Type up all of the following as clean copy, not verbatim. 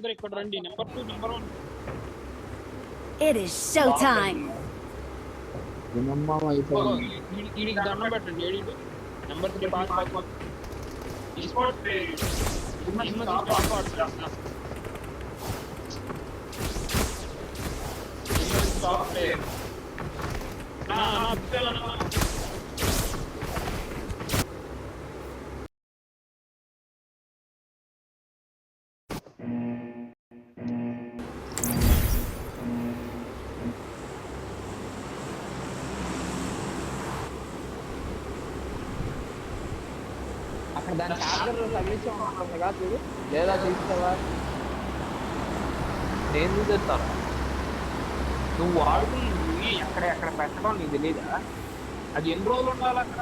ఇక్కడ రండి. Number 2 number 1. It is showtime. వీడికి దండం పెట్టండి. AD number 3 pass sports player. Top player. అక్కడ దాని చార్జర్ తగిలించి ఉంటుంది కదా చూడు, లేదా తీసుకోవా? నేను చూసేస్తాను. నువ్వు వాడుకుని ఎక్కడ పెట్టడం నీకు తెలీదా? అది ఎన్ని రోజులు ఉండాలి అక్కడ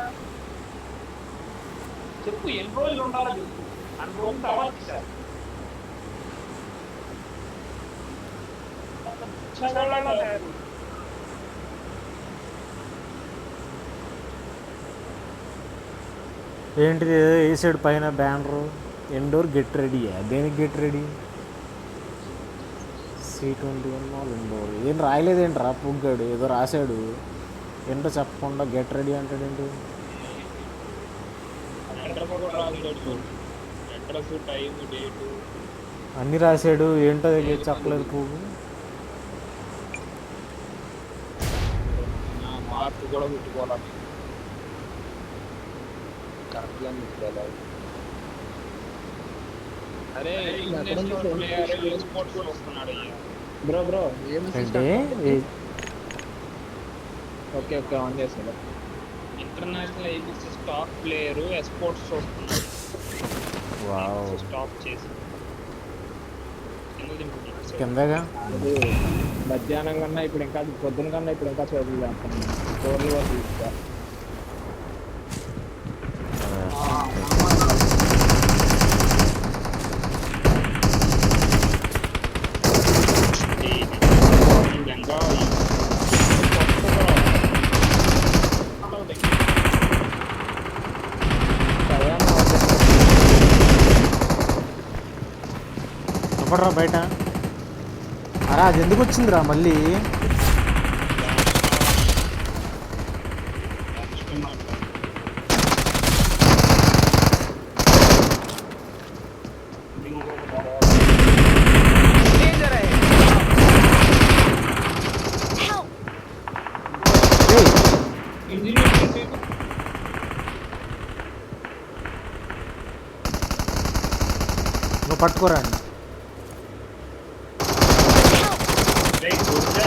చెప్పు. ఎన్ని రోజులు ఉండాలో చెప్పు. అన్ని రోజులు తర్వాత సార్ ఏంటిది వేసాడు పైన బ్యానరు ఇండోర్ గెట్ రెడీ. దేనికి get ready? C21 mall Indore. ఏం రాయలేదేంట్రా పుగ్గాడు? ఏదో రాశాడు, ఏంటో చెప్పకుండా గెట్ రెడీ అంటాడేంటి? అన్నీ రాశాడు, ఏంటో చెప్పలేదు పువ్వు. మార్పు కూడా పెట్టుకోవాలి. అరే స్పోర్ట్స్ వస్తున్నాడు బ్రో అంటే ఓకే ఆన్ చేస్తాడు. International ABC stack player esports వస్తున్నాడు. స్టాప్ చేసి కిందగా మధ్యాహ్నం కన్నా ఇప్పుడు ఇంకా పొద్దున కన్నా ఇప్పుడు ఇంకా చదువులు కోర్లు వరకు చెప్పడరా బయట. అరా అది ఎందుకు వచ్చిందిరా మళ్ళీ? నువ్వు పట్టుకోరండి.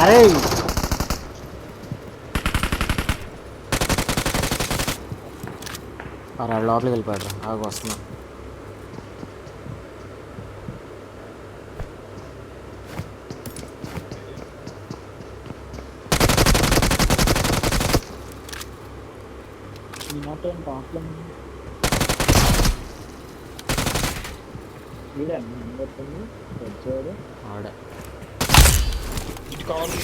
అరే అరే లోపలికి వెళ్ళిపోయాడు. ఆగు వస్తున్నా. ఆడే ఇటు కావాలి.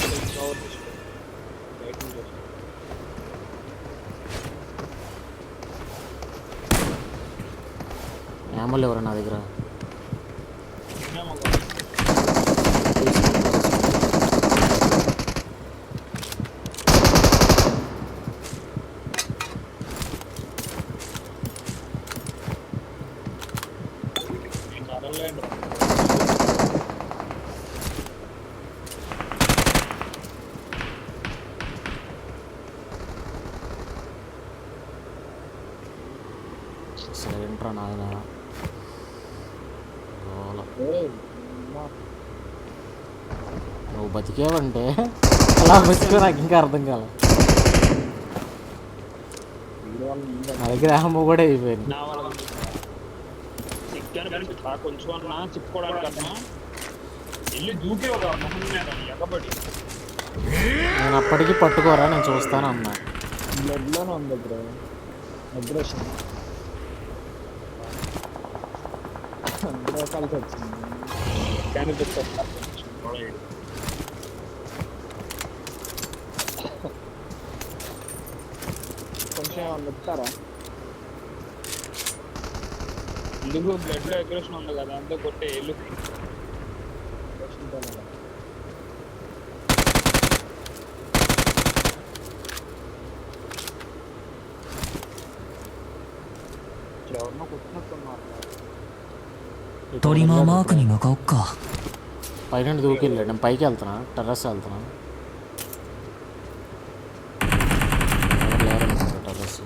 ఏమో లేవరా నా దగ్గర. ఏంట్రా నాయన నువ్వు బతికేవంటే అలా బతికే నాకు ఇంకా అర్థం కాల. నా దగ్గర అమ్మ కూడా అయిపోయింది. కొంచెం అన్నా చెప్పుకోవడానికన్నా వెళ్ళి దూకే ఒక మొహం మీద ఎగబడి. నేను అప్పటికి పట్టుకోరా, నేను చూస్తాను అన్నా. బ్లడ్లోనే ఉంది బ్రో అగ్రెషన్. కలిసి వచ్చింది కొంచెం ఏమన్నా చెప్తారా? ఎందుకు బ్లడ్ లో అగ్రెషన్ ఉంది కదా, అంతా కొట్టే ఎల్లు. トリマーマークに向かおっか。పైన దూకెళ్ళాడు. నేను పైకి వెళ్తున్నా, టెర్రస్ వెళ్తున్నా. టెర్రస్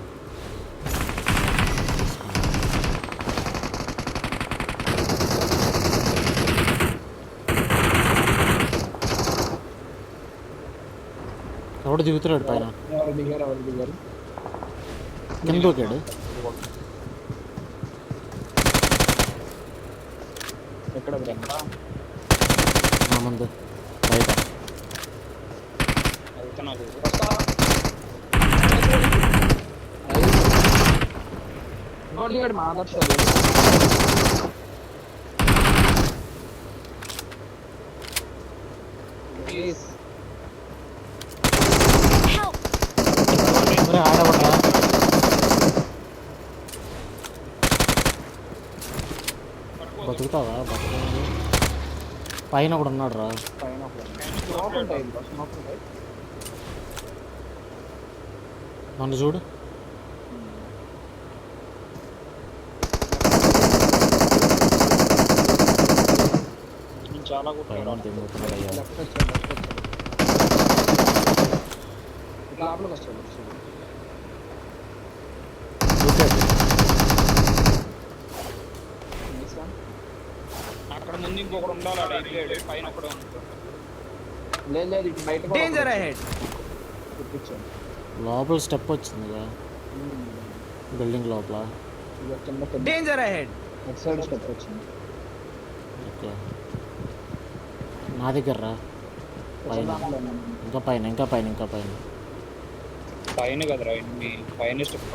ఎవడు దిగుతున్నాడు పైన? ఎవరు దిగారు కింద దూకాడు. ఎక్కడ బ్రహ్మ నా ముందు బయట. వెళ్తున్నారు. ఇంకోటి దిగాడు మాట్లాడుతుంది. Help! ఆడబడ్డా బతుకుతావా? బతుకు పైన కూడా ఉన్నాడు రా. పైన స్మోక్ ఉంటాయి, స్మోక్ ఉంటాయి. నన్ను చూడు. చాలా పైన తిరుగుతున్నాడు అయ్యా. లెఫ్ట్ వచ్చాడు, లెఫ్ట్ వచ్చాడు. లోపలికి వస్తాడు. దూకాడు. అక్కడ ముందు ఇంకొకటి ఉండాలి. ఆడ అయిపోయాడు. పైన ఒకడే ఉంటాడు. లేదు లేదు, ఇటు బయట Danger ahead! చూపించాడు. లోపల స్టెప్ వచ్చిందిగా బిల్డింగ్ లోపల. ఇక కింద పెద్ద Danger ahead! Next side step వచ్చింది. ఓకే నా దగ్గర రా. పైన దాంట్లో ఉన్నాను. ఇంకా పైన ఇంకా పైన ఇంకా పైన. పైన కదరా మీ పైన స్టెప్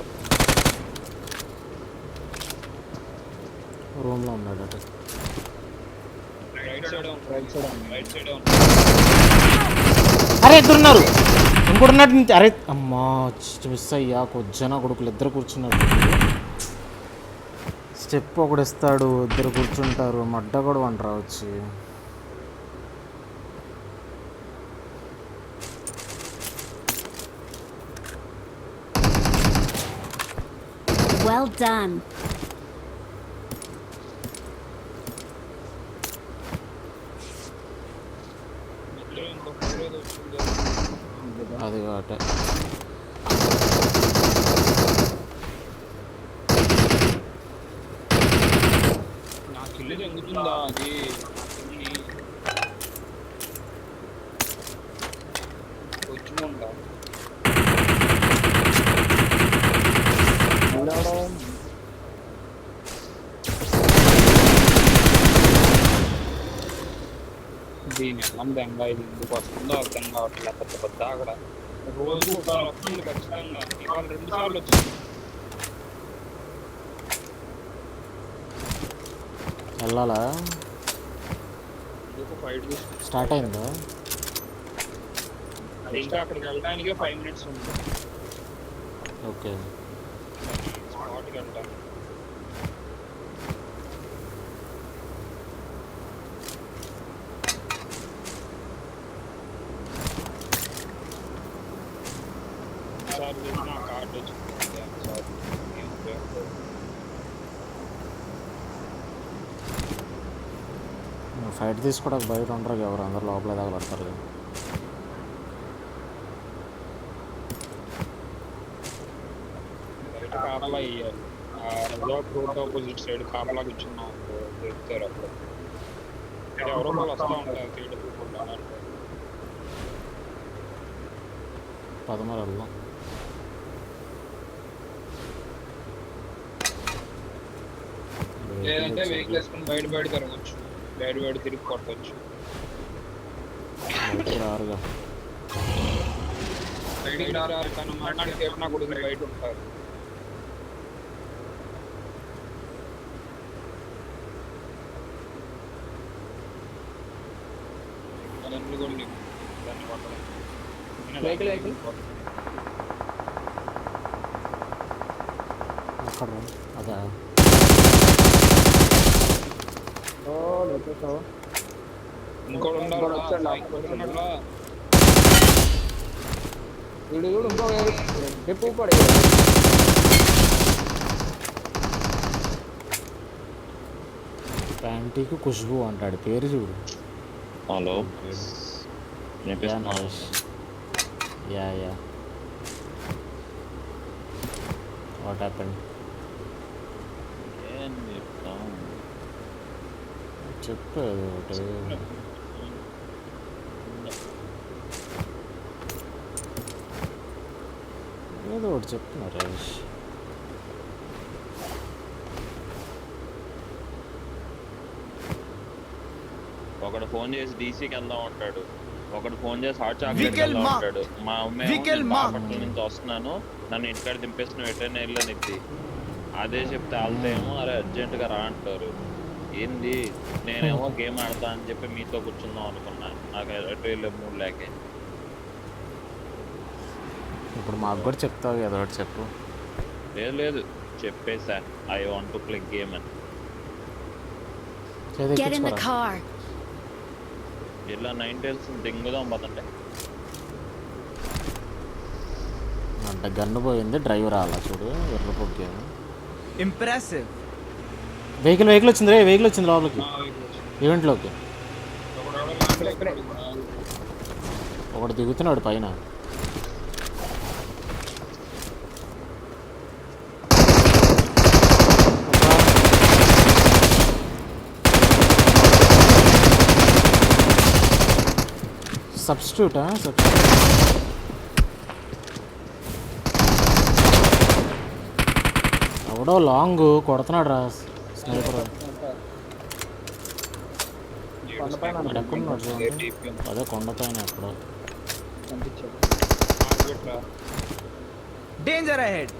రూమ్లో ఉన్నాడు అటు. రైట్ సైడ్ రైట్ సైడ్ ఉంది. రైట్ సైడ్ అరే ఇద్దరున్నారు. ఇంకోటి నుంచి. అరే అమ్మా మిస్ అయ్యా. కొజ్జన కొడుకులు ఇద్దరు కూర్చున్నారు. స్టెప్ ఒకడు ఇస్తాడు, ఇద్దరు కూర్చుంటారు. మడ్డ కూడా వంటరా వచ్చి. Well done. అది అటే నాకు ఇల్లు జంగుతుందా అది వచ్చిందా? దీని అన్నం బెంగా ఇది ఎందుకు వస్తుందో అర్థం కావట్లేదు. పెద్ద పెద్ద అక్కడ రోజు ఒకసారి వస్తుంది ఖచ్చితంగా. ఇవాళ 2 సార్లు వచ్చింది. వెళ్ళాలా? ఎందుకు ఫైట్ స్టార్ట్ అయిందా? అది ఇంకా అక్కడికి వెళ్ళడానికి 5 minutes ఉంది. ఓకే స్పాట్కి వెళ్తాను. సార్ నా కార్డు వచ్చింది సార్. ఫైట్ తీసుకోవడానికి బయట ఉండరు ఎవరు, అందరు లోపలే తగలడతారు కదా. బయట కాపలా వేయాలి. రిజార్ట్ రోడ్ ఆపోజిట్ సైడ్ కాపలా కూర్చున్నాం చెప్తారు. అక్కడ ఎవరో వాళ్ళు వస్తూ ఉంటారు తీయడం. పదమూడు వెళ్దాం. లేదంటే వెహికల్ వేసుకుని బయట తిరగచ్చు. బయట తిరిగి కొట్టవచ్చు. రారుగా బయటికి రారు కానీ మరణానికి ఏమన్నా కూడా బయట ఉంటారు. అదన్నీ కూడా నీకు దాన్ని కొట్టడం. వెహికల్ అక్కడ అదే ఇంకోటి వీడు కూడా ఇంకో డిప్పు పడే. ప్యాంటీకి ఖుష్బు అంటాడు, పేరు చూడు. Hello yeah Naresh. Yeah what happened? ఏం చెప్తాం? చెప్పు ఏదో ఒకటి. ఏదో ఒకటి చెప్పు నరేష్. ఒకడు ఫోన్ చేసి డీసీకి వెళ్దాం అంటాడు, ఒకడు ఫోన్ చేసి హాట్ చాక్లెట్ వెళ్దాం అంటాడు. మా అమ్మాయి బాపట్ల నుంచి వస్తున్నాను, నన్ను ఇంటికాడ దింపేసి నువ్వు ఎటైనా వెళ్ళనిద్ది. అదే చెప్తే వాళ్ళేమో అరే అర్జెంటుగా రా అంటారు. ఏంది, నేనేమో గేమ్ ఆడతా అని చెప్పి మీతో కూర్చుందాం అనుకున్నా, నాకు ఎటు వెళ్ళే మూడు లేకే. ఇప్పుడు మాకు కూడా చెప్తావు ఏదో ఒకటి చెప్పు. లేదు చెప్పేసా, I want to play game అని. Get in the car. ఇలా 9 టైల్స్ దింగుదాం పదండి. అంటే గన్ను పోయింది, డ్రైవర్ అలా చూడు ఎర్ర పొగ్గేమో. Impressive. వెహికల్ వచ్చింది రే, వెహికల్ వచ్చింది లోపలికి, ఈవెంట్లోకి. ఒకటి దిగుతున్నాడు పైన. సబ్స్టిట్యూటా? ఎవడో లాంగ్ కొడుతున్నాడు రా స్నైపర్. ఎక్కడున్నాడు చూడండి, అదే కొండపైన ఎక్కడో. Danger ahead.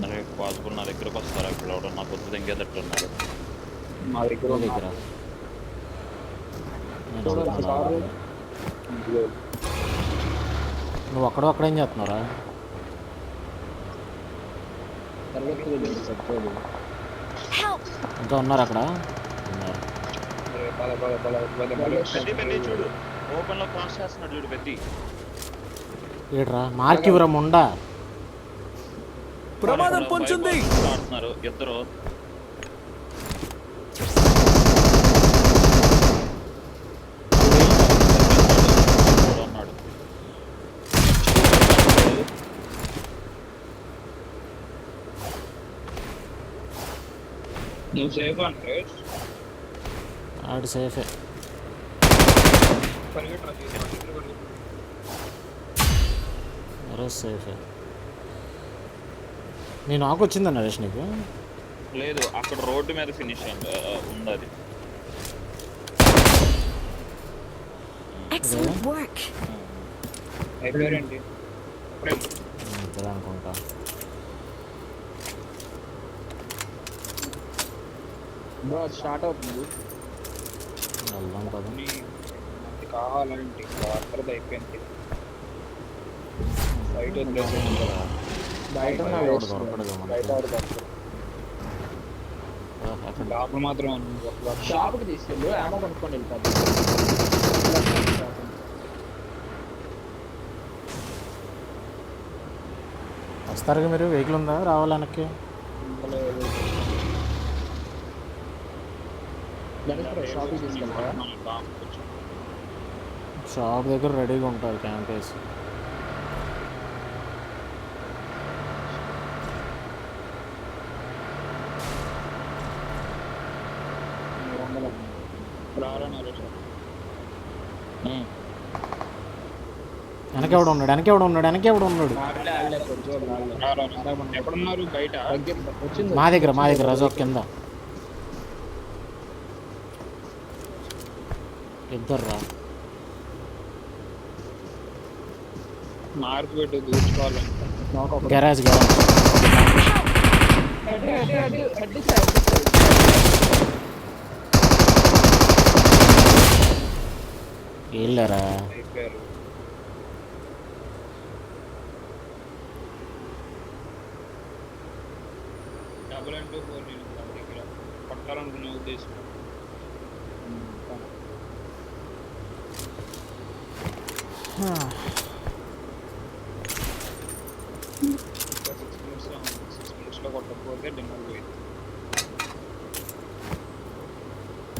అరే పాస్బుల్ నా దగ్గరకు వస్తారా? ఇప్పుడు ఎవడో నా పొద్దు దింగేటట్టున్నాడు. మా దగ్గర నీ దగ్గర నువ్వు అక్కడ ఏం చేస్తున్నారా? Help! ఇంకా ఉన్నారు అక్కడ? ఉన్నారు. పెద్ద చూడు, ఓపెన్ లో క్రాస్ చేస్తున్నాడు చూడు పెద్ద. ఏడ్రా మార్కివరం ఉండా. ప్రమాదం పొంచుంది. ఆడుతున్నారు ఇద్దరు. ఉన్నాడు. నువ్వు సేఫ్ అంటే ఆడు సేఫే. నరేష్ సేఫే. నేను నాకు వచ్చిందా నరేష్ నీకు? లేదు, అక్కడ రోడ్డు మీద ఫినిష్ ఉంది అది. Excellent work. అయిపోయారండి ఇద్దరు అనుకుంటా. స్టార్ట్ అవుతుంది, వెళ్దాం కదా. మనకి కావాలంటే వాటర్ అయిపోయింది. బయట వదిలేసి బయట ఉన్న బయట waste. దొరకదు బయట మనకి. లోపల మాత్రం షాప్కి తీసుకెళ్ళు, ఏమో కొనుక్కొని వెళ్ళిపోతుంది. వస్తారుగా మీరు? వెహికల్ ఉందా రావాలి వెనక్కి? షాప్కి తీసుకెళ్తావా? షాప్ దగ్గర రెడీగా ఉంటుంది క్యాంప్ వేసి. వెనకెవడు ఉన్నాడు? ఎక్కడున్నారు? బయట వచ్చింది మా దగ్గర రజోక్ కింద ఇద్దరు. మార్పు పెట్టి దూర్చుకోవాలంటే గ్యారేజ్ వెళ్ళారా? అయిపోయారు. డబుల్ అంటూ 4 నేను దగ్గర పట్టాలనుకునే ఉద్దేశం. కొట్టకపోతే డిన్నర్ పోయింది.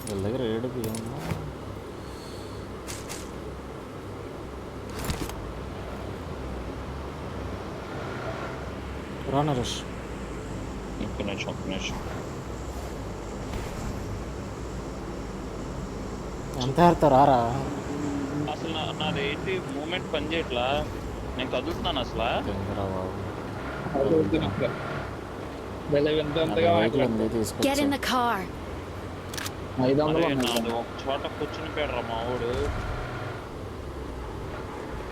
వీళ్ళ దగ్గర ఏడు ఏమన్నా రా నరేష్. ఒక్క నిమిషం. ఎంత ఆడతావు రారా. అసలు నాది ఏంటి మూమెంట్ పని చేయట్లా, నేను కదులుతున్నాను అసలు. ఇంకరా బాబు Get in తీసుకొచ్చా. the car. 500 అరే ఉన్నాయి. నాది ఒక చోట కూర్చుని పోయాడు మా వాడు.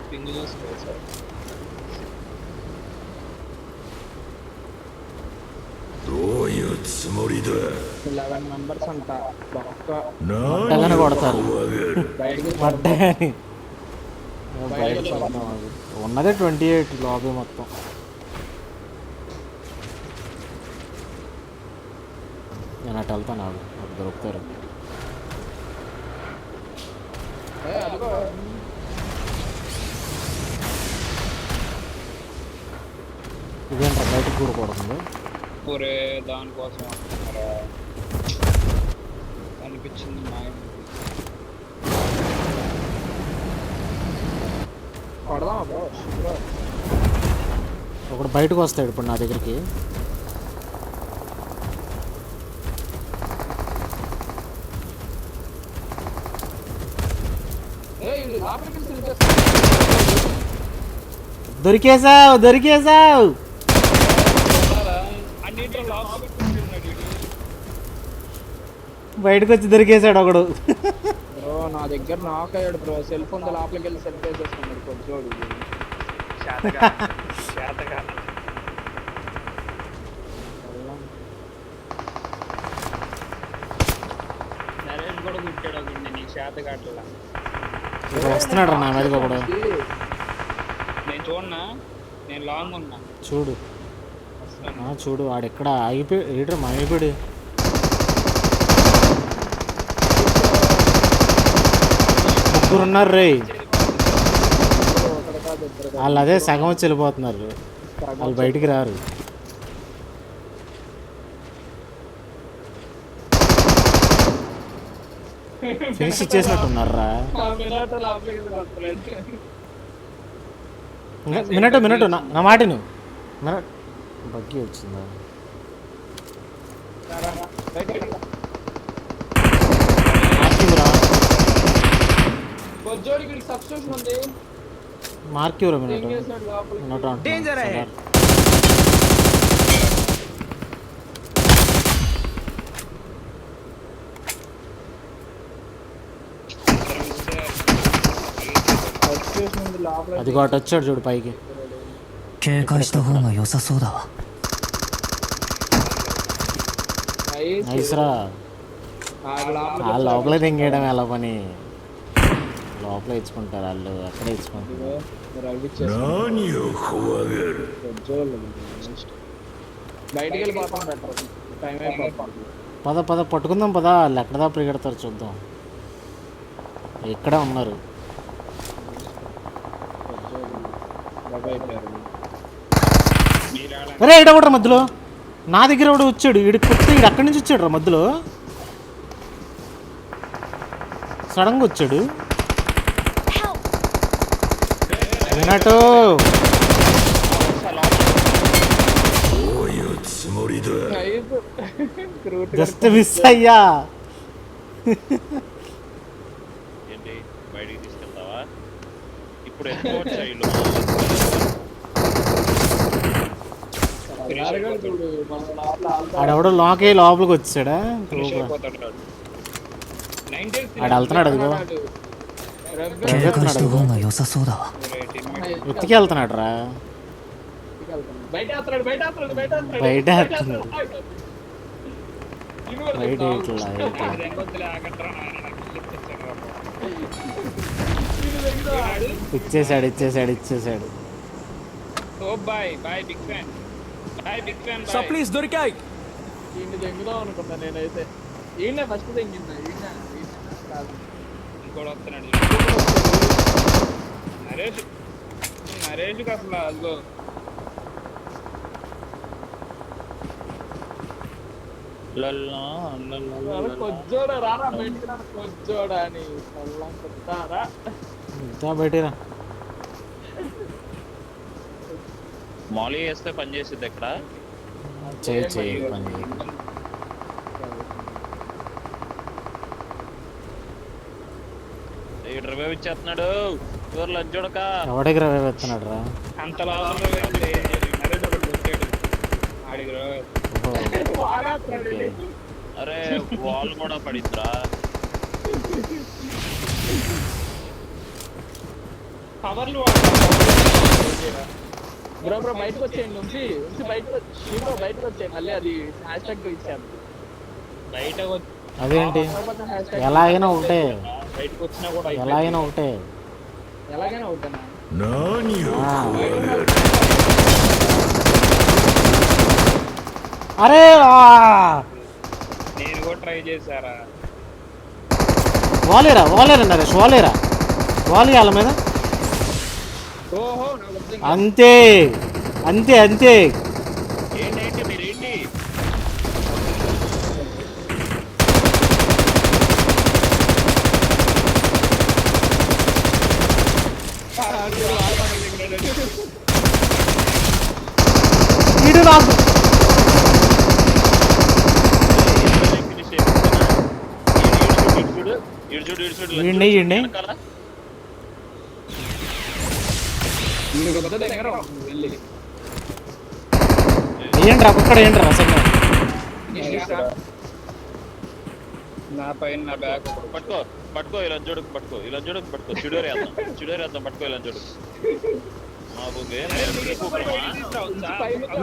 పింగ్ చేసుకోవాలి సార్. 11 మెంబర్స్ అంట. ఒక్క మట్టగానే కొడతారు బయటికి మట్టగాని. బయట పడతాం అది. ఉన్నదే 28 లాబీ మొత్తం. నేను అటు వెళ్తాను ఆడు అటు దొరుకుతారు. అదిగో ఇదేంట్రా బయటకు కూడా కొడుతుంది. ఊరే దానికోసం అంటున్నారా అనిపించింది మాయ. కొడదామా బ్రో? ఒకడు బయటకు వస్తాడు ఇప్పుడు నా దగ్గరికి. దొరికేసావు. అన్నింటిలో లోపల పెట్టుకుంటున్నాడు వీడు. బయటకు వచ్చి దొరికేసాడు ఒకడు. బ్రో నా దగ్గర నాక్ అయ్యాడు బ్రో. సెల్ ఫోన్ లోపలికి వెళ్ళి సెల్ఫ్ వేసేసుకున్నాడు కొంచెోడు. చేతగా నరేష్ కూడా కుట్టాడు ఒకటి, నీకు చేత కావట్లా. ఇక్కడ వస్తున్నాడు రా నా మీదకి ఒకడు. నేను చూడనా, నేను లాంగ్ ఉన్నా. చూడు వస్తాను. చూడు ఆడెక్కడ ఆగిపోయి ఏడ్రా మాగిపోయాడు. ముగ్గురున్నారు రే. వాళ్ళు అదే సగం వచ్చి వెళ్ళిపోతున్నారు. వాళ్ళు బయటికి రారు. ఫినిష్ ఇచ్చేసినట్టున్నారా. మినట్ నా మాట నువ్వు మినట్ బగ్గి వచ్చిందా. మార్క్యూరా మినట్ Danger ahead. అది అటు వచ్చాడు చూడు పైకి. 警戒した方が良さそうだわ。 నైస్ రా. ఆ లోపలే తెంగేయడం ఎలా పని. లోపల ఇచ్చుకుంటారు వాళ్ళు, అక్కడే ఇచ్చుకుంటారు. బయటికి వెళ్ళిపోతాం బెటర్. టైం అయిపోతుంది. పద పట్టుకుందాం పద. వాళ్ళు ఎక్కడ దా పరిగెడతారు చూద్దాం. ఇక్కడే ఉన్నారు. అరే ఈడవడరా మధ్యలో. నా దగ్గర కూడా వచ్చాడు. ఈడికి కొత్త ఈడు అక్కడి నుంచి వచ్చాడు రా మధ్యలో. సడన్గా వచ్చాడు. Help! వినటు జస్ట్ మిస్ అయ్యా. ఏంటి బయటికి తీసుకెళ్తావా ఇప్పుడు? ఎత్తుకోవచ్చు ఇల్లు. ఆడెవడో లాక్ అయ్యి లోపలికి వచ్చాడా. ఆడ వెళ్తున్నాడు అదిగో. 警戒した方が良さそうだわ。 ఎత్తికి వెళ్తున్నాడు రా. బయట బయట వేస్తున్నాడు. బయట ఇట్లా ఇచ్చేసాడు. So please దొరికాయి. ఈయన తెంగుదాం అనుకున్నా నేనైతే. ఈయన ఫస్ట్ తెంగిందా? ఇంకోటి వస్తున్నాడు నరేష్. నరేష్కి అసలు అదిగో లల్లా, లల్లా, లల్లా. కొజ్జోడా రారా బయటికి రా కొజ్జోడా అని సల్లం కొట్టారా ఇంకా బయటిరా. మాలీ వేస్తే పని చేసిద్ది ఇక్కడ. చేయి పని చేయి. రివైవ్ ఇచ్చేస్తున్నాడు ఎవరు లంచోడక. ఎవడికి రవే వెళ్తున్నాడు రా? అంత లాభంలో నరేంద్ర ఒకటి కొట్టాడు ఆడికి రా. అరే వాల్ కూడా పడిద్దిరా. కవర్లు బ్రో బయటకు వచ్చేయండి ఉంచి బయటకు వచ్చేయండి మళ్ళీ అది హ్యాష్ ట్యాగ్ ఇచ్చాను బయట అదేంటి ఎలాగైనా ఒకటే, బయటకు వచ్చినా కూడా ఎలాగైనా ఒకటే. ఎలాగైనా అవుతానా అరే నేను కూడా ట్రై చేశారా. వాలేరా నరేష్ వాలేరా వాళ్ళ మీద. ఓహో నాకు అర్థం కాదు. అంతే ఏంటి మీరేంటి ఇడు నాకు ఈడ్ని. వీడికి వద్ద దగ్గర వెళ్ళి ఏంట్రా అక్కడ ఏంట్రా అసలు? నా పైన నా బ్యాగ్ పట్టుకో ఇలా చూడకు పట్టుకో చిడోరేద్దాం పట్టుకో ఇలా చూడు. మాకు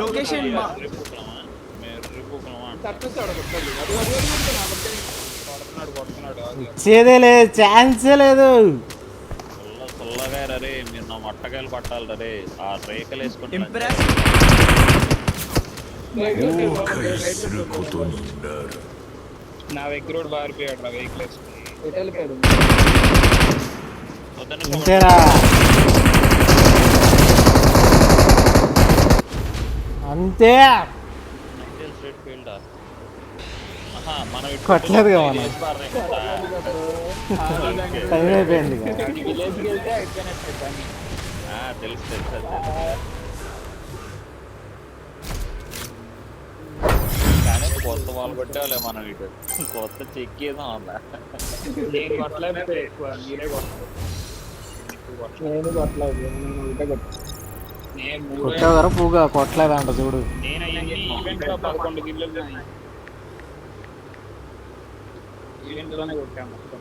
లొకేషన్ కొడుతున్నాడు. ఇచ్చేదే లేదు, ఛాన్సే లేదు. చల్లగా రే మీరు నా మట్టకాయలు పట్టాలి రే. ఆ రేకలు వేసుకుంటే నా దగ్గర కూడా బారిపోయాడు రా వెహికల్ వేసుకుని. వెళ్ళిపోయాడు అంతేరా అంతే. కొట్టలేదుగా మనం. టైం అయిపోయింది. విలేజ్కి వెళ్తే అయిపోయినట్టు పని. తెలుసు కానీ కొత్త వాళ్ళు కొట్టేవాళ్ళే మనం ఇటు కొత్త చెక్కేదాం అలా. నేను కొట్టలేకపోతే ఎక్కువ మీరే కొట్టారు. నేను కొట్టలేదు నేను ఒకటే కొట్టాను. నేను కొట్టేవారు పూగా కొట్టలేదంట చూడు. నేను ఈవెంట్ లో 11 గిల్లులు ఈవెంట్ లోనే కొట్టాను మొత్తం.